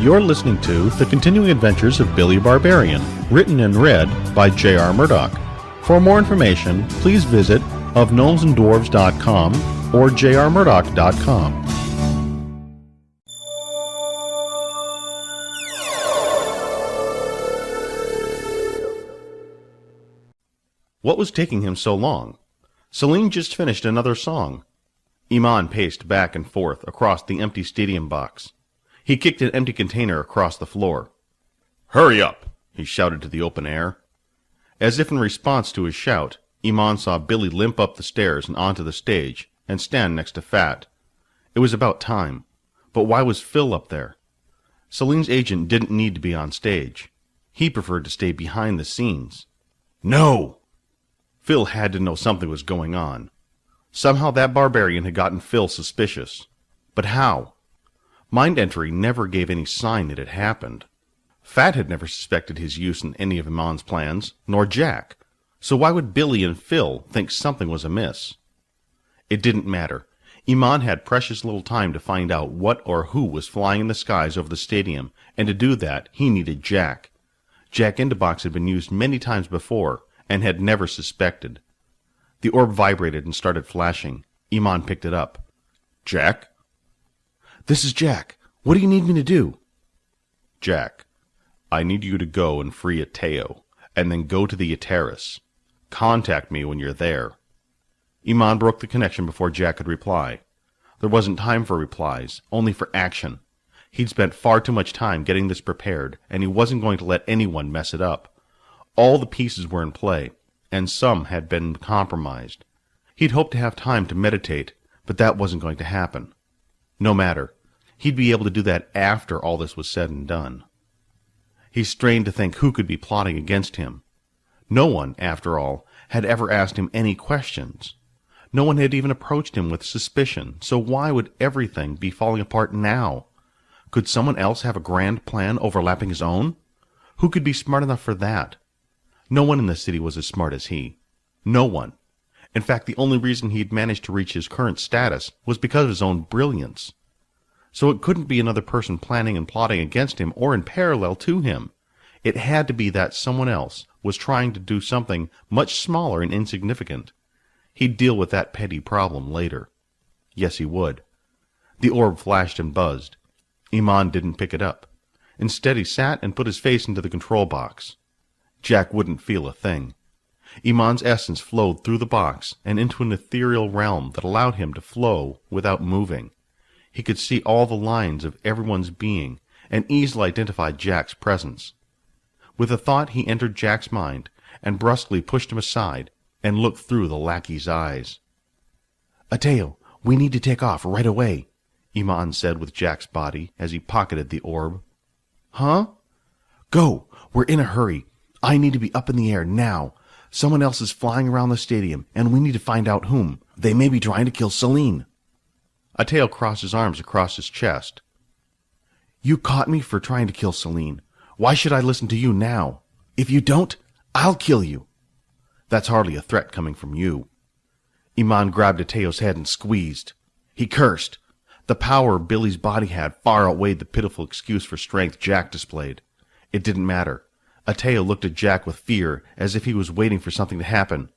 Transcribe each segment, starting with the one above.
You're listening to The Continuing Adventures of Billy Barbarian, written and read by J.R. Murdoch. For more information, please visit ofgnomesandDwarves.com or jrmurdoch.com. What was taking him so long? Celine just finished another song. Iman paced back and forth across the empty stadium box. He kicked an empty container across the floor. "Hurry up!" he shouted to the open air. As if in response to his shout, Iman saw Billy limp up the stairs and onto the stage and stand next to Phat. It was about time. But why was Phil up there? Celine's agent didn't need to be on stage. He preferred to stay behind the scenes. No! Phil had to know something was going on. Somehow that barbarian had gotten Phil suspicious. But how? Mind entry never gave any sign it had happened. Phat had never suspected his use in any of Iman's plans, nor Jack. So why would Billy and Phil think something was amiss? It didn't matter. Iman had precious little time to find out what or who was flying in the skies over the stadium, and to do that he needed Jack. Jack Indabocks had been used many times before, and had never suspected. The orb vibrated and started flashing. Iman picked it up. "Jack?" "This is Jack. What do you need me to do?" "Jack, I need you to go and free Phat, and then go to the Yateris. Contact me when you're there." Iman broke the connection before Jack could reply. There wasn't time for replies, only for action. He'd spent far too much time getting this prepared, and he wasn't going to let anyone mess it up. All the pieces were in play, and some had been compromised. He'd hoped to have time to meditate, but that wasn't going to happen. No matter. He'd be able to do that after all this was said and done. He strained to think who could be plotting against him. No one, after all, had ever asked him any questions. No one had even approached him with suspicion, so why would everything be falling apart now? Could someone else have a grand plan overlapping his own? Who could be smart enough for that? No one in the city was as smart as he. No one. In fact, the only reason he'd managed to reach his current status was because of his own brilliance. So it couldn't be another person planning and plotting against him or in parallel to him. It had to be that someone else was trying to do something much smaller and insignificant. He'd deal with that petty problem later. Yes, he would. The orb flashed and buzzed. Iman didn't pick it up. Instead, he sat and put his face into the control box. Jack wouldn't feel a thing. Iman's essence flowed through the box and into an ethereal realm that allowed him to flow without moving. He could see all the lines of everyone's being and easily identify Jack's presence. With a thought, he entered Jack's mind and brusquely pushed him aside and looked through the lackey's eyes. "Phat, we need to take off right away," Iman said with Jack's body as he pocketed the orb. "Huh?" "Go! We're in a hurry. I need to be up in the air now. Someone else is flying around the stadium, and we need to find out whom. They may be trying to kill Celine." Phat crossed his arms across his chest. "You caught me for trying to kill Celine. Why should I listen to you now? If you don't, I'll kill you." "That's hardly a threat coming from you." Iman grabbed Phat's head and squeezed. He cursed. The power Billy's body had far outweighed the pitiful excuse for strength Jack displayed. It didn't matter. Phat looked at Jack with fear, as if he was waiting for something to happen.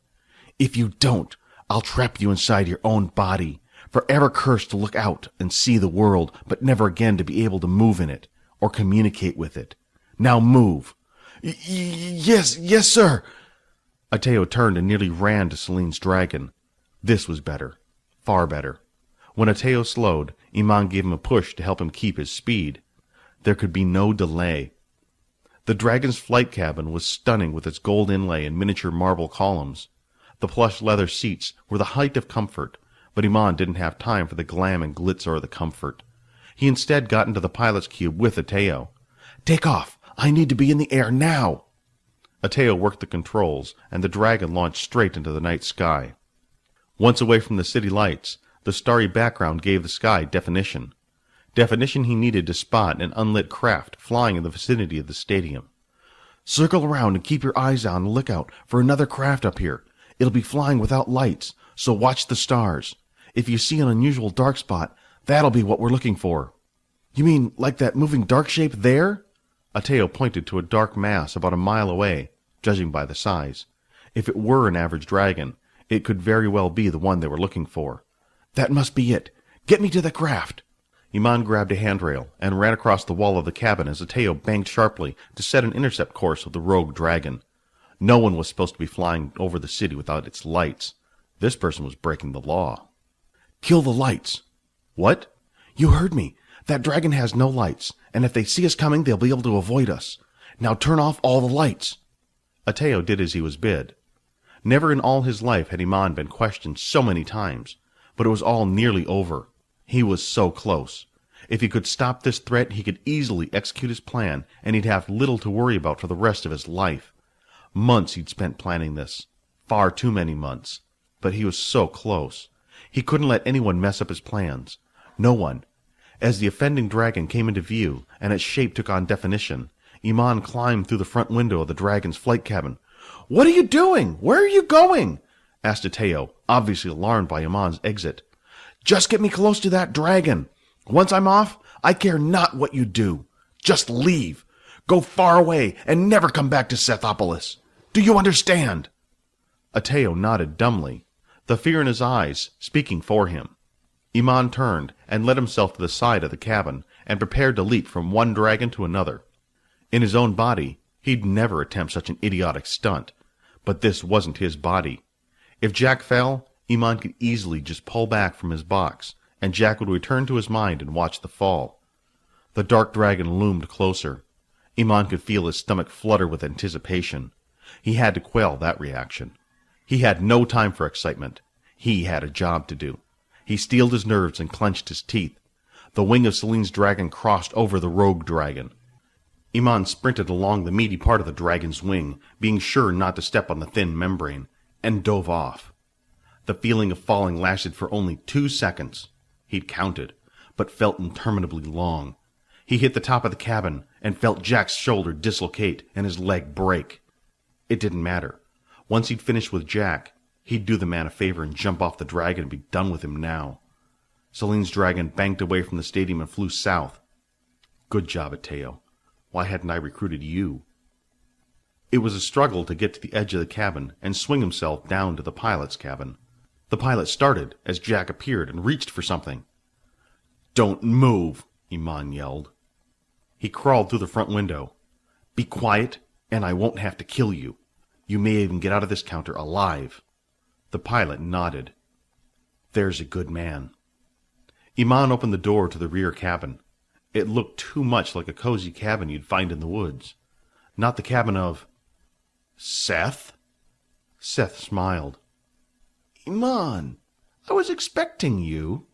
"If you don't, I'll trap you inside your own body, forever cursed to look out and see the world, but never again to be able to move in it, or communicate with it. Now move." Yes, sir." Phat turned and nearly ran to Celine's dragon. This was better. Far better. When Phat slowed, Iman gave him a push to help him keep his speed. There could be no delay. The dragon's flight cabin was stunning with its gold inlay and miniature marble columns. The plush leather seats were the height of comfort, but Iman didn't have time for the glam and glitzer of the comfort. He instead got into the pilot's cube with Phat. "Take off! I need to be in the air now!" Phat worked the controls, and the dragon launched straight into the night sky. Once away from the city lights, the starry background gave the sky definition. Definition he needed to spot an unlit craft flying in the vicinity of the stadium. "Circle around and keep your eyes on the lookout for another craft up here. It'll be flying without lights, so watch the stars. If you see an unusual dark spot, that'll be what we're looking for." You mean like that moving dark shape there? Ateo pointed to a dark mass about a mile away, judging by the size. If it were an average dragon, it could very well be the one they were looking for. That must be it. Get me to the craft. Iman grabbed a handrail and ran across the wall of the cabin as Ateo banked sharply to set an intercept course of the rogue dragon. No one was supposed to be flying over the city without its lights. This person was breaking the law. Kill the lights. What? You heard me. That dragon has no lights, and if they see us coming, they'll be able to avoid us. Now turn off all the lights. Ateo did as he was bid. Never in all his life had Iman been questioned so many times, but it was all nearly over. He was so close. If he could stop this threat, he could easily execute his plan, and he'd have little to worry about for the rest of his life. Months he'd spent planning this. Far too many months. But he was so close. He couldn't let anyone mess up his plans. No one. As the offending dragon came into view, and its shape took on definition, Iman climbed through the front window of the dragon's flight cabin. "What are you doing? Where are you going?" asked Ateo, obviously alarmed by Iman's exit. "Just get me close to that dragon. Once I'm off, I care not what you do. Just leave. Go far away and never come back to Sethopolis. Do you understand?" Ateo nodded dumbly, the fear in his eyes speaking for him. Iman turned and led himself to the side of the cabin and prepared to leap from one dragon to another. In his own body, he'd never attempt such an idiotic stunt, but this wasn't his body. If Jack fell, Iman could easily just pull back from his box, and Jack would return to his mind and watch the fall. The dark dragon loomed closer. Iman could feel his stomach flutter with anticipation. He had to quell that reaction. He had no time for excitement. He had a job to do. He steeled his nerves and clenched his teeth. The wing of Celine's dragon crossed over the rogue dragon. Iman sprinted along the meaty part of the dragon's wing, being sure not to step on the thin membrane, and dove off. The feeling of falling lasted for only 2 seconds. He'd counted, but felt interminably long. He hit the top of the cabin and felt Jack's shoulder dislocate and his leg break. It didn't matter. Once he'd finished with Jack, he'd do the man a favor and jump off the dragon and be done with him now. Celine's dragon banked away from the stadium and flew south. Good job, Ateo. Why hadn't I recruited you? It was a struggle to get to the edge of the cabin and swing himself down to the pilot's cabin. The pilot started as Jack appeared and reached for something. "Don't move," Iman yelled. He crawled through the front window. "Be quiet, and I won't have to kill you. You may even get out of this counter alive." The pilot nodded. "There's a good man." Iman opened the door to the rear cabin. It looked too much like a cozy cabin you'd find in the woods. Not the cabin of... Seth? Seth smiled. "Iman, I was expecting you."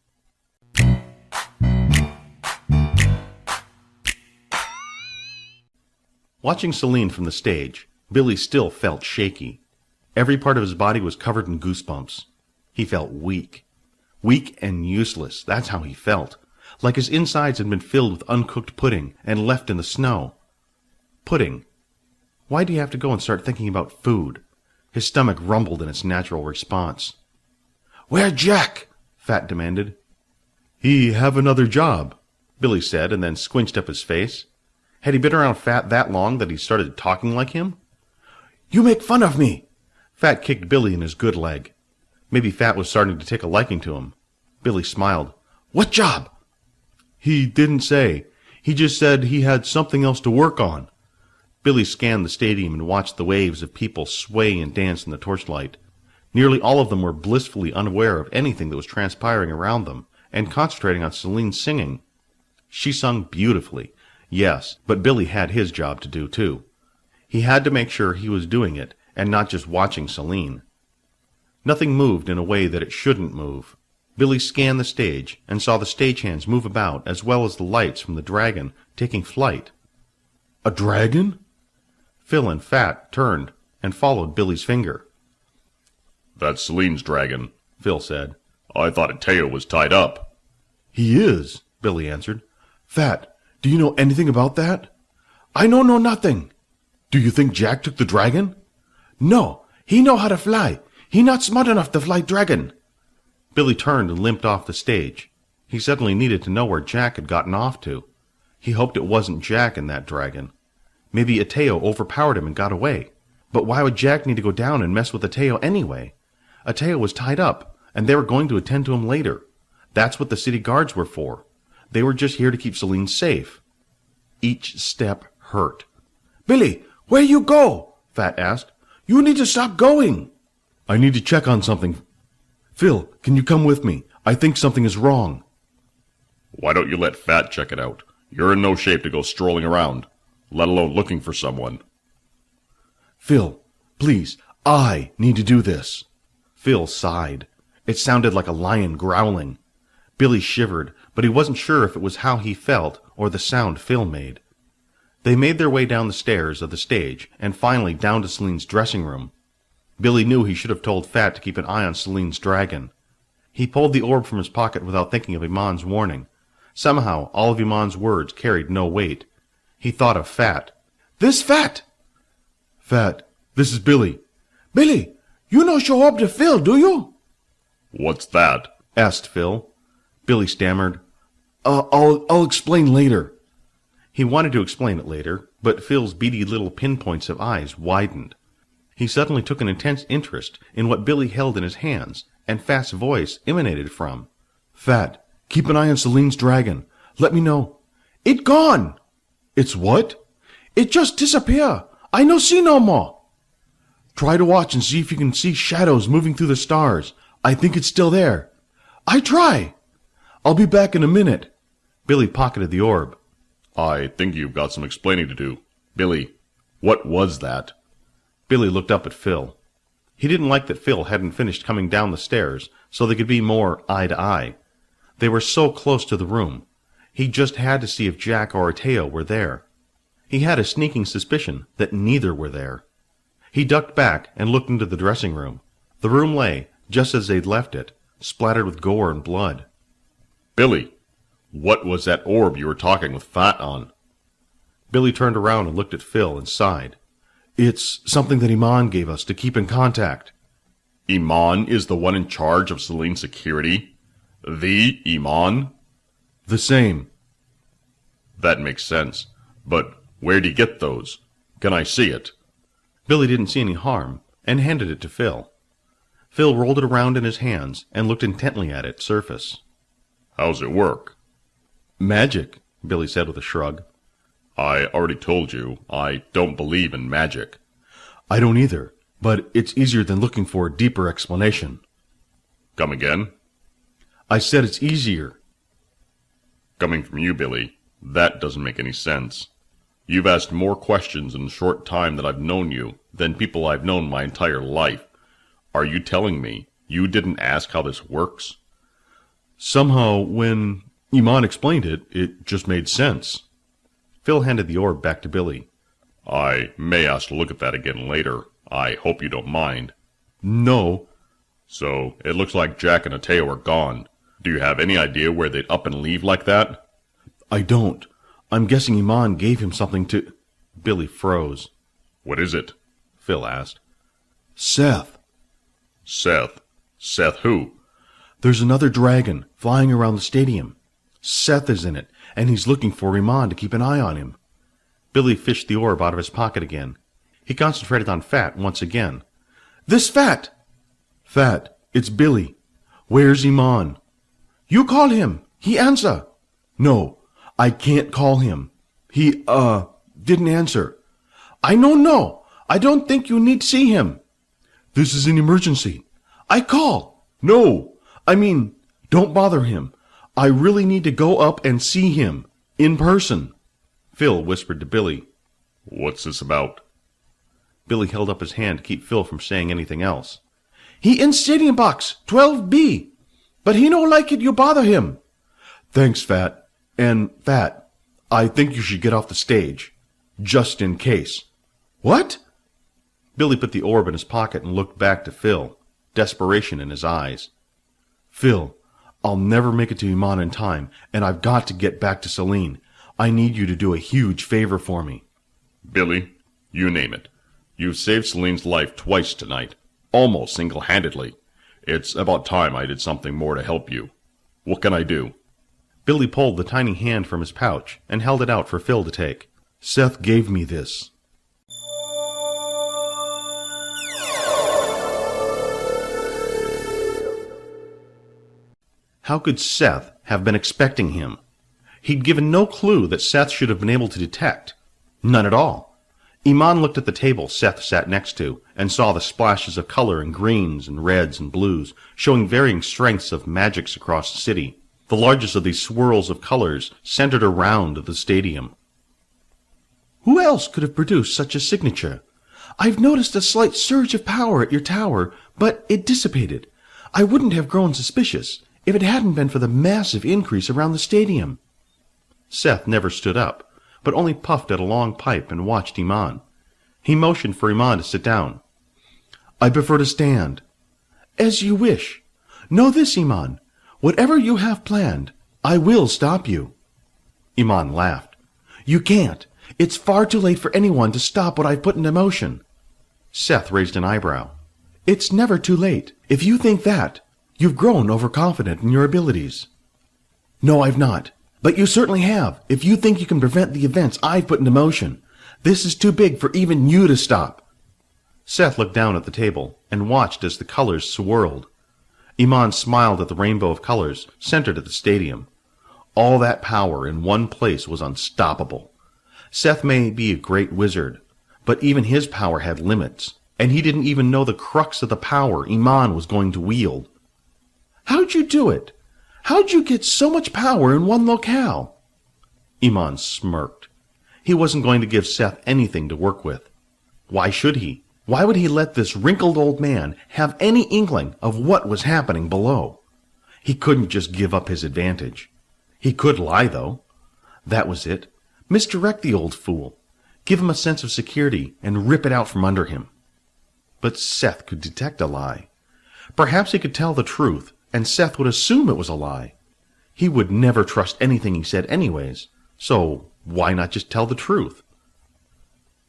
Watching Celine from the stage, Billy still felt shaky. Every part of his body was covered in goosebumps. He felt weak. Weak and useless, that's how he felt. Like his insides had been filled with uncooked pudding and left in the snow. Pudding. Why do you have to go and start thinking about food? His stomach rumbled in its natural response. "Where Jack?" Phat demanded. "He have another job," Billy said, and then squinched up his face. Had he been around Phat that long that he started talking like him? "You make fun of me!" Phat kicked Billy in his good leg. Maybe Phat was starting to take a liking to him. Billy smiled. "What job?" "He didn't say. He just said he had something else to work on." Billy scanned the stadium and watched the waves of people sway and dance in the torchlight. Nearly all of them were blissfully unaware of anything that was transpiring around them, and concentrating on Celine's singing. She sung beautifully, yes, but Billy had his job to do too. He had to make sure he was doing it, and not just watching Celine. Nothing moved in a way that it shouldn't move. Billy scanned the stage and saw the stagehands move about as well as the lights from the dragon taking flight. "A dragon?" Phil and Phat turned and followed Billy's finger. "That's Celine's dragon," Phil said. "I thought Ateo was tied up." "He is," Billy answered. "Phat, do you know anything about that?" "I know nothing." "Do you think Jack took the dragon?" "No, he know how to fly. He not smart enough to fly dragon." Billy turned and limped off the stage. He suddenly needed to know where Jack had gotten off to. He hoped it wasn't Jack in that dragon. Maybe Ateo overpowered him and got away. But why would Jack need to go down and mess with Ateo anyway? Ateo was tied up, and they were going to attend to him later. That's what the city guards were for. They were just here to keep Celine safe. Each step hurt. "Billy, where you go?" Phat asked. "You need to stop going." "I need to check on something. Phil, can you come with me? I think something is wrong." Why don't you let Phat check it out? You're in no shape to go strolling around, let alone looking for someone. "Phil, please, I need to do this." Phil sighed. It sounded like a lion growling. Billy shivered, but he wasn't sure if it was how he felt or the sound Phil made. They made their way down the stairs of the stage and finally down to Celine's dressing room. Billy knew he should have told Phat to keep an eye on Celine's dragon. He pulled the orb from his pocket without thinking of Iman's warning. Somehow, all of Iman's words carried no weight. He thought of Phat. "This Phat!" "Phat, this is Billy." "Billy, you no show up to Phil, do you?" What's that? asked Phil. Billy stammered. I'll explain later." He wanted to explain it later, but Phil's beady little pinpoints of eyes widened. He suddenly took an intense interest in what Billy held in his hands, and Phat's voice emanated from. "Phat, keep an eye on Celine's dragon. Let me know." "It gone." "It's what?" "It just disappear. I no see no more." "Try to watch and see if you can see shadows moving through the stars. I think it's still there." "I try." "I'll be back in a minute." Billy pocketed the orb. I think you've got some explaining to do. Billy, what was that? Billy looked up at Phil. He didn't like that Phil hadn't finished coming down the stairs so they could be more eye to eye. They were so close to the room. He just had to see if Jack or Ateo were there. He had a sneaking suspicion that neither were there. He ducked back and looked into the dressing room. The room lay, just as they'd left it, splattered with gore and blood. Billy, what was that orb you were talking with Phat on? Billy turned around and looked at Phil and sighed. It's something that Iman gave us to keep in contact. Iman is the one in charge of Celine's security? The Iman? The same. That makes sense. But where'd he get those? Can I see it? Billy didn't see any harm, and handed it to Phil. Phil rolled it around in his hands and looked intently at its surface. How's it work? Magic, Billy said with a shrug. I already told you, I don't believe in magic. I don't either, but it's easier than looking for a deeper explanation. Come again? I said it's easier. Coming from you, Billy, that doesn't make any sense. You've asked more questions in the short time that I've known you than people I've known my entire life. Are you telling me you didn't ask how this works? Somehow, when Iman explained it, it just made sense. Phil handed the orb back to Billy. I may ask to look at that again later. I hope you don't mind. No. So, it looks like Jack and Ateo are gone. Do you have any idea where they'd up and leave like that? I don't. I'm guessing Iman gave him something to... Billy froze. What is it? Phil asked. Seth. Seth? Seth who? There's another dragon flying around the stadium. Seth is in it, and he's looking for Iman to keep an eye on him. Billy fished the orb out of his pocket again. He concentrated on Phat once again. This Phat! Phat, it's Billy. Where's Iman? You call him. He answer. No, I can't call him. He, didn't answer. I no. I don't think you need see him. This is an emergency. I call. No, I mean, don't bother him. I really need to go up and see him, in person. Phil whispered to Billy. What's this about? Billy held up his hand to keep Phil from saying anything else. He in stadium box, 12B. But he no like it you bother him. Thanks, Phat. And, Phat, I think you should get off the stage. Just in case. What? Billy put the orb in his pocket and looked back to Phil, desperation in his eyes. Phil, I'll never make it to Iman in time, and I've got to get back to Celine. I need you to do a huge favor for me. Billy, you name it. You've saved Celine's life twice tonight, almost single-handedly. It's about time I did something more to help you. What can I do? Billy pulled the tiny hand from his pouch and held it out for Phil to take. Seth gave me this. How could Seth have been expecting him? He'd given no clue that Seth should have been able to detect. None at all. Iman looked at the table Seth sat next to and saw the splashes of color in greens and reds and blues, showing varying strengths of magics across the city. The largest of these swirls of colors centered around the stadium. Who else could have produced such a signature? I've noticed a slight surge of power at your tower, but it dissipated. I wouldn't have grown suspicious if it hadn't been for the massive increase around the stadium. Seth never stood up, but only puffed at a long pipe and watched Iman. He motioned for Iman to sit down. I prefer to stand. As you wish. Know this, Iman. Whatever you have planned, I will stop you. Iman laughed. You can't. It's far too late for anyone to stop what I've put into motion. Seth raised an eyebrow. It's never too late. If you think that, you've grown overconfident in your abilities. No, I've not. But you certainly have, if you think you can prevent the events I've put into motion. This is too big for even you to stop. Seth looked down at the table and watched as the colors swirled. Iman smiled at the rainbow of colors centered at the stadium. All that power in one place was unstoppable. Seth may be a great wizard, but even his power had limits, and he didn't even know the crux of the power Iman was going to wield. How'd you do it? How'd you get so much power in one locale? Iman smirked. He wasn't going to give Seth anything to work with. Why should he? Why would he let this wrinkled old man have any inkling of what was happening below? He couldn't just give up his advantage. He could lie, though. That was it. Misdirect the old fool. Give him a sense of security and rip it out from under him. But Seth could detect a lie. Perhaps he could tell the truth, and Seth would assume it was a lie. He would never trust anything he said anyways, so why not just tell the truth?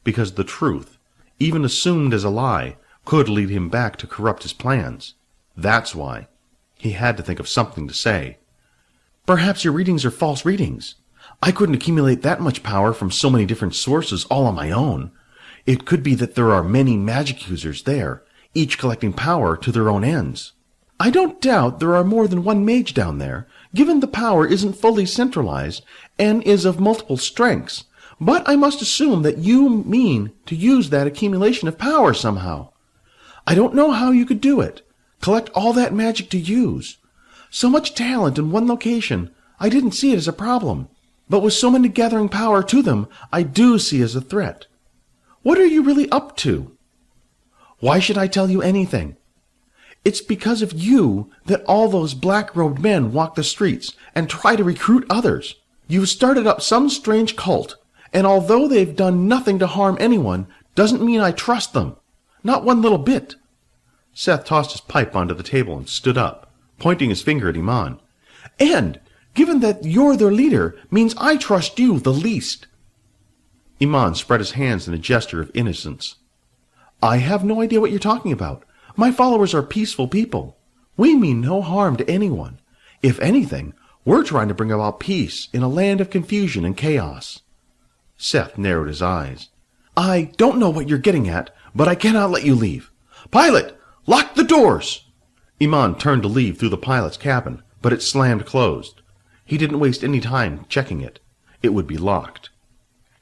Because the truth, even assumed as a lie, could lead him back to corrupt his plans. That's why. He had to think of something to say. Perhaps your readings are false readings. I couldn't accumulate that much power from so many different sources all on my own. It could be that there are many magic users there, each collecting power to their own ends. I don't doubt there are more than one mage down there, given the power isn't fully centralized and is of multiple strengths. But I must assume that you mean to use that accumulation of power somehow. I don't know how you could do it. Collect all that magic to use. So much talent in one location, I didn't see it as a problem. But with so many gathering power to them, I do see as a threat. What are you really up to? Why should I tell you anything? It's because of you that all those black-robed men walk the streets and try to recruit others. You've started up some strange cult, and although they've done nothing to harm anyone, doesn't mean I trust them. Not one little bit. Seth tossed his pipe onto the table and stood up, pointing his finger at Iman. And, given that you're their leader, means I trust you the least. Iman spread his hands in a gesture of innocence. I have no idea what you're talking about. My followers are peaceful people. We mean no harm to anyone. If anything, we're trying to bring about peace in a land of confusion and chaos. Seth narrowed his eyes. I don't know what you're getting at, but I cannot let you leave. Pilot, lock the doors! Iman turned to leave through the pilot's cabin, but it slammed closed. He didn't waste any time checking it. It would be locked.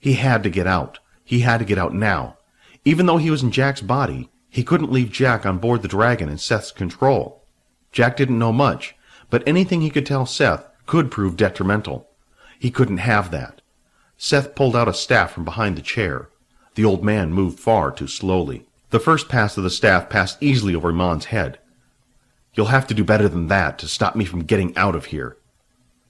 He had to get out. He had to get out now. Even though he was in Jack's body, he couldn't leave Jack on board the dragon in Seth's control. Jack didn't know much, but anything he could tell Seth could prove detrimental. He couldn't have that. Seth pulled out a staff from behind the chair. The old man moved far too slowly. The first pass of the staff passed easily over Iman's head. You'll have to do better than that to stop me from getting out of here.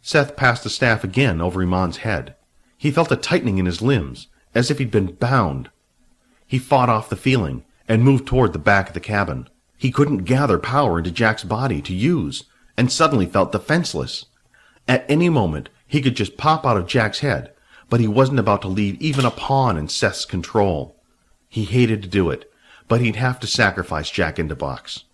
Seth passed the staff again over Iman's head. He felt a tightening in his limbs, as if he'd been bound. He fought off the feeling and moved toward the back of the cabin. He couldn't gather power into Jack's body to use, and suddenly felt defenseless. At any moment, he could just pop out of Jack's head, but he wasn't about to leave even a pawn in Seth's control. He hated to do it, but he'd have to sacrifice Jack Indabocks.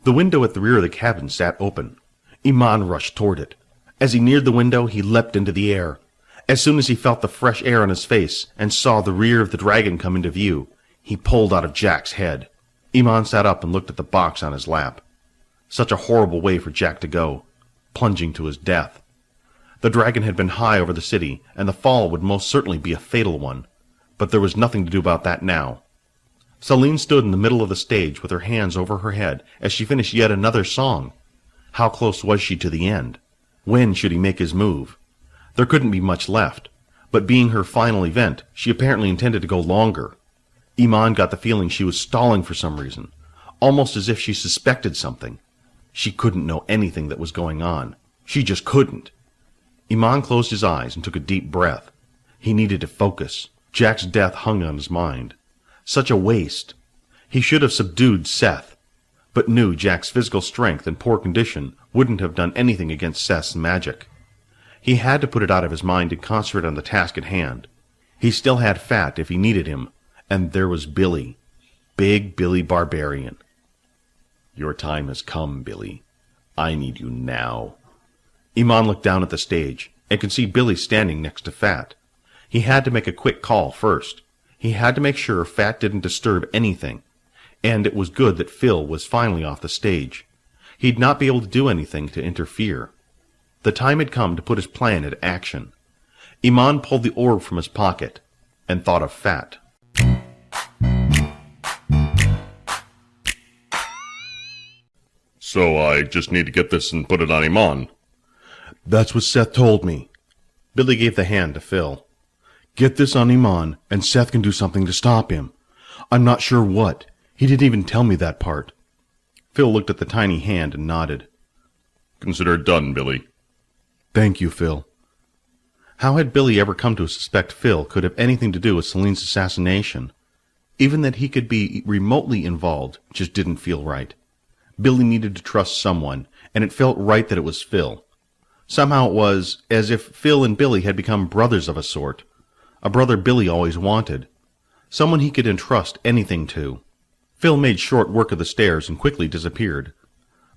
The window at the rear of the cabin sat open. Iman rushed toward it. As he neared the window, he leapt into the air. As soon as he felt the fresh air on his face and saw the rear of the dragon come into view, he pulled out of Jack's head. Iman sat up and looked at the box on his lap. Such a horrible way for Jack to go, plunging to his death. The dragon had been high over the city, and the fall would most certainly be a fatal one, but there was nothing to do about that now. Celine stood in the middle of the stage with her hands over her head as she finished yet another song. How close was she to the end? When should he make his move? There couldn't be much left, but being her final event, she apparently intended to go longer. Iman got the feeling she was stalling for some reason, almost as if she suspected something. She couldn't know anything that was going on. She just couldn't. Iman closed his eyes and took a deep breath. He needed to focus. Jack's death hung on his mind. Such a waste. He should have subdued Seth, but knew Jack's physical strength and poor condition wouldn't have done anything against Seth's magic. He had to put it out of his mind and concentrate on the task at hand. He still had Phat if he needed him, and there was Billy. Big Billy Barbarian. Your time has come, Billy. I need you now. Iman looked down at the stage and could see Billy standing next to Phat. He had to make a quick call first. He had to make sure Phat didn't disturb anything, and it was good that Phil was finally off the stage. He'd not be able to do anything to interfere. The time had come to put his plan into action. Iman pulled the orb from his pocket and thought of Phat. So I just need to get this and put it on Iman. That's what Seth told me. Billy gave the hand to Phil. Get this on Iman, and Seth can do something to stop him. I'm not sure what. He didn't even tell me that part. Phil looked at the tiny hand and nodded. Consider it done, Billy. Thank you, Phil. How had Billy ever come to suspect Phil could have anything to do with Celine's assassination? Even that he could be remotely involved just didn't feel right. Billy needed to trust someone, and it felt right that it was Phil. Somehow it was as if Phil and Billy had become brothers of a sort. A brother Billy always wanted. Someone he could entrust anything to. Phil made short work of the stairs and quickly disappeared.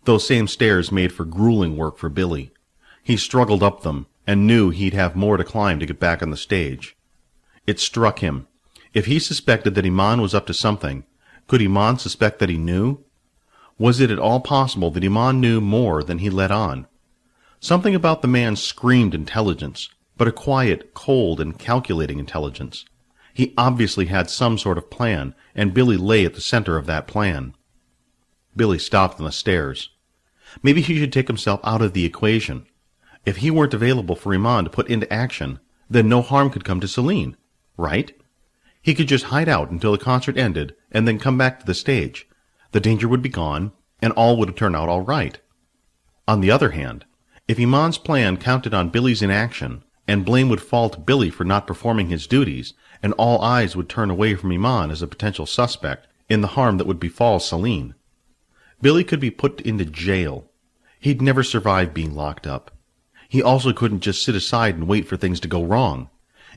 Those same stairs made for grueling work for Billy. He struggled up them and knew he'd have more to climb to get back on the stage. It struck him. If he suspected that Iman was up to something, could Iman suspect that he knew? Was it at all possible that Iman knew more than he let on? Something about the man screamed intelligence, but a quiet, cold, and calculating intelligence. He obviously had some sort of plan, and Billy lay at the center of that plan. Billy stopped on the stairs. Maybe he should take himself out of the equation. If he weren't available for Iman to put into action, then no harm could come to Celine, right? He could just hide out until the concert ended and then come back to the stage. The danger would be gone, and all would have turned out all right. On the other hand, if Iman's plan counted on Billy's inaction, and blame would fall to Billy for not performing his duties, and all eyes would turn away from Iman as a potential suspect in the harm that would befall Celine, Billy could be put into jail. He'd never survive being locked up. He also couldn't just sit aside and wait for things to go wrong.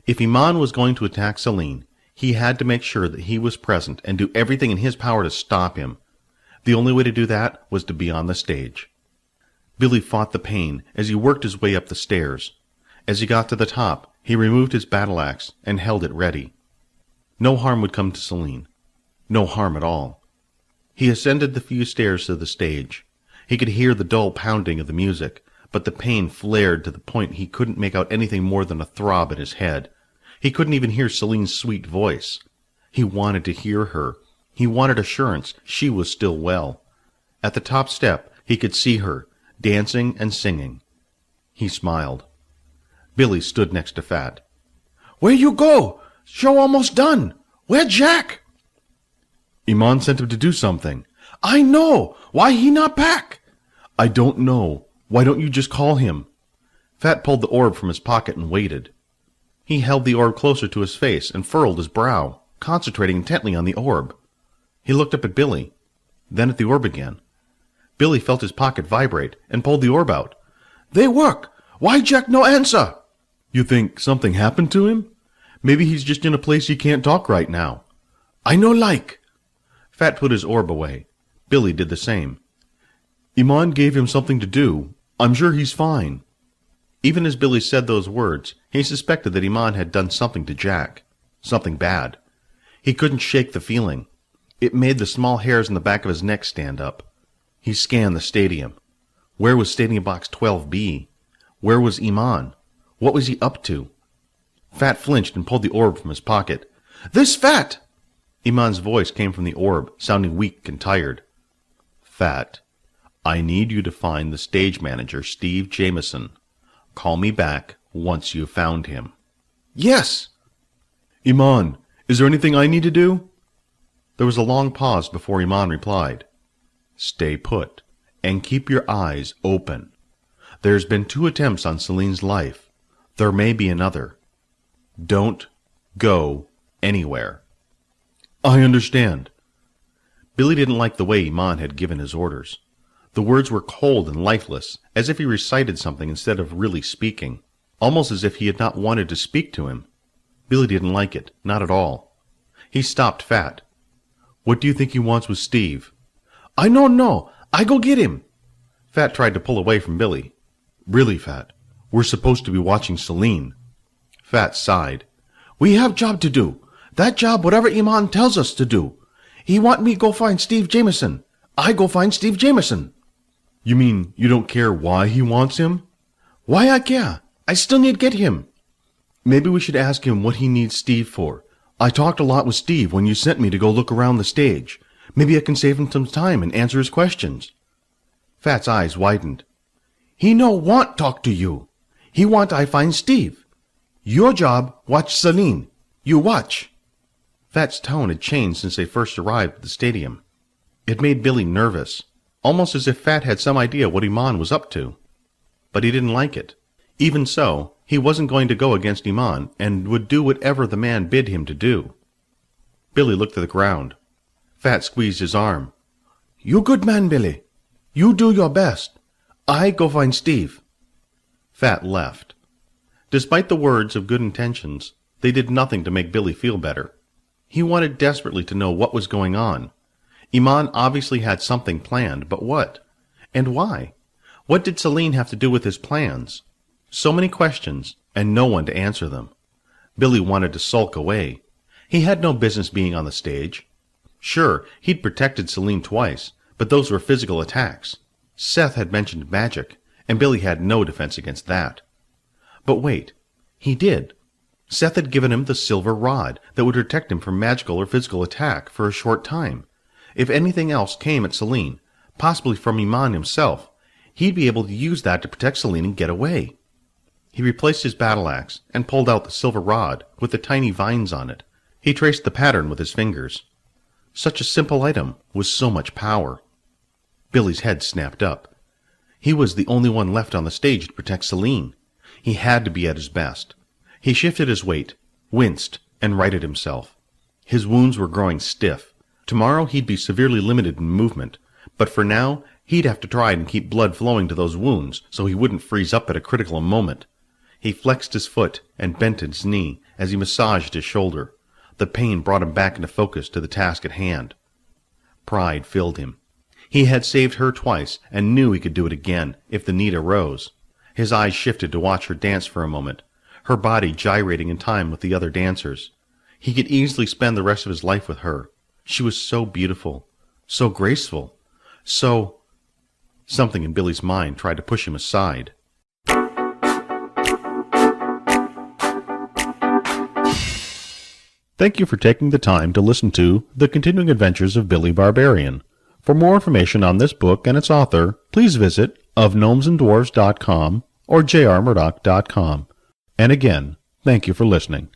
If Iman was going to attack Celine, he had to make sure that he was present and do everything in his power to stop him. The only way to do that was to be on the stage. Billy fought the pain as he worked his way up the stairs. As he got to the top, he removed his battle axe and held it ready. No harm would come to Celine. No harm at all. He ascended the few stairs to the stage. He could hear the dull pounding of the music, but the pain flared to the point he couldn't make out anything more than a throb in his head. He couldn't even hear Celine's sweet voice. He wanted to hear her. He wanted assurance she was still well. At the top step, he could see her, dancing and singing. He smiled. Billy stood next to Phat. "Where you go? Show almost done. Where Jack?" "Iman sent him to do something." "I know. Why he not back?" "I don't know. Why don't you just call him?" Phat pulled the orb from his pocket and waited. He held the orb closer to his face and furrowed his brow, concentrating intently on the orb. He looked up at Billy, then at the orb again. Billy felt his pocket vibrate and pulled the orb out. "They work. Why Jack no answer?" "You think something happened to him? Maybe he's just in a place he can't talk right now." "I no like." Phat put his orb away. Billy did the same. "Iman gave him something to do. I'm sure he's fine." Even as Billy said those words, he suspected that Iman had done something to Jack. Something bad. He couldn't shake the feeling. It made the small hairs in the back of his neck stand up. He scanned the stadium. Where was Stadium Box 12B? Where was Iman? What was he up to? Phat flinched and pulled the orb from his pocket. "This Phat!" Iman's voice came from the orb, sounding weak and tired. "Phat, I need you to find the stage manager, Steve Jameson. Call me back once you've found him." "Yes!" "Iman, is there anything I need to do?" There was a long pause before Iman replied. "Stay put, and keep your eyes open. There's been 2 attempts on Celine's life. There may be another. Don't go anywhere." "I understand." Billy didn't like the way Iman had given his orders. The words were cold and lifeless, as if he recited something instead of really speaking, almost as if he had not wanted to speak to him. Billy didn't like it, not at all. He stopped Phat. "What do you think he wants with Steve?" "I don't know. I go get him." Phat tried to pull away from Billy. "Really, Phat, we're supposed to be watching Celine." Phat sighed. "We have job to do. That job whatever Iman tells us to do. He want me go find Steve Jameson. I go find Steve Jameson." "You mean you don't care why he wants him?" "Why I care? I still need get him." "Maybe we should ask him what he needs Steve for. I talked a lot with Steve when you sent me to go look around the stage. Maybe I can save him some time and answer his questions." Phat's eyes widened. "He no want talk to you. He want I find Steve. Your job watch Celine. You watch." Phat's tone had changed since they first arrived at the stadium. It made Billy nervous, almost as if Phat had some idea what Iman was up to. But he didn't like it. Even so, he wasn't going to go against Iman, and would do whatever the man bid him to do. Billy looked at the ground. Phat squeezed his arm. "You good man, Billy. You do your best. I go find Steve." Phat left. Despite the words of good intentions, they did nothing to make Billy feel better. He wanted desperately to know what was going on. Iman obviously had something planned, but what? And why? What did Celine have to do with his plans? So many questions, and no one to answer them. Billy wanted to sulk away. He had no business being on the stage. Sure, he'd protected Celine twice, but those were physical attacks. Seth had mentioned magic, and Billy had no defense against that. But wait, he did. Seth had given him the silver rod that would protect him from magical or physical attack for a short time. If anything else came at Celine, possibly from Iman himself, he'd be able to use that to protect Celine and get away. He replaced his battle axe and pulled out the silver rod with the tiny vines on it. He traced the pattern with his fingers. Such a simple item was so much power. Billy's head snapped up. He was the only one left on the stage to protect Celine. He had to be at his best. He shifted his weight, winced, and righted himself. His wounds were growing stiff. Tomorrow he'd be severely limited in movement, but for now he'd have to try and keep blood flowing to those wounds so he wouldn't freeze up at a critical moment. He flexed his foot and bent his knee as he massaged his shoulder. The pain brought him back into focus to the task at hand. Pride filled him. He had saved her twice and knew he could do it again if the need arose. His eyes shifted to watch her dance for a moment, her body gyrating in time with the other dancers. He could easily spend the rest of his life with her. She was so beautiful, so graceful, so... Something in Billy's mind tried to push him aside. Thank you for taking the time to listen to The Continuing Adventures of Billy Barbarian. For more information on this book and its author, please visit ofgnomesandDwarves.com or jrmurdoch.com. And again, thank you for listening.